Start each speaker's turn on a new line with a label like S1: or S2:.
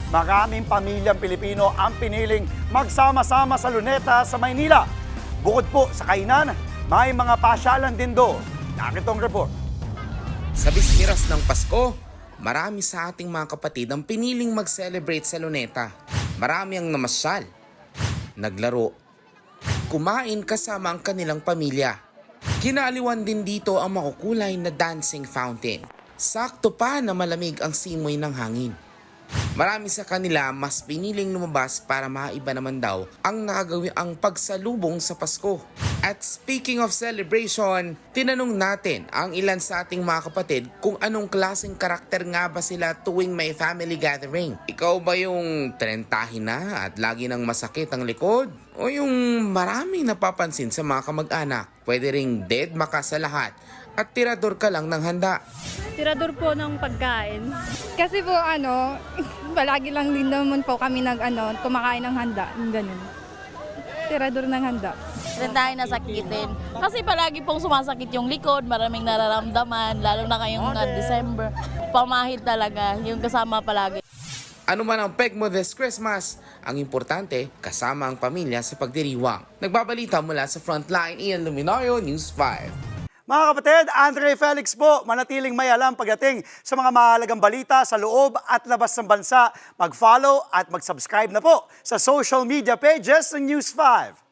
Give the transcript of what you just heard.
S1: maraming pamilyang Pilipino ang piniling magsama-sama sa Luneta sa Maynila. Bukod po sa kainan, may mga pasyalan din doon. Nakitong report.
S2: Sa bisperas ng Pasko, marami sa ating mga kapatid ang piniling mag-celebrate sa Luneta. Marami ang namasyal, naglaro, kumain kasama ang kanilang pamilya. Kinaliwan din dito ang makukulay na dancing fountain. Sakto pa na malamig ang simoy ng hangin. Marami sa kanila mas piniling lumabas para maiba naman daw ang nakagawin ang pagsalubong sa Pasko. At speaking of celebration, tinanong natin ang ilan sa ating mga kapatid kung anong klaseng karakter nga ba sila tuwing may family gathering. Ikaw ba yung trentahin na at lagi nang masakit ang likod? O yung maraming napapansin sa mga kamag-anak? Pwede ring dead maka sa lahat at tirador ka lang ng handa.
S3: Tirador po ng pagkain.
S4: Kasi po palagi lang din naman po kami kumakain ng handa, ganun. Tirador ng handa.
S5: Tayo nasakitin. Kasi palagi pong sumasakit yung likod, maraming nararamdaman, lalo na kayong December. Pamahid talaga, yung kasama palagi.
S2: Ano man ang peg mo this Christmas, ang importante, kasama ang pamilya sa pagdiriwang. Nagbabalita mula sa Frontline, Ian Luminario, News 5.
S1: Mga kapatid, Andre Felix po, manatiling may alam pagdating sa mga mahalagang balita sa loob at labas ng bansa. Mag-follow at mag-subscribe na po sa social media pages ng News 5.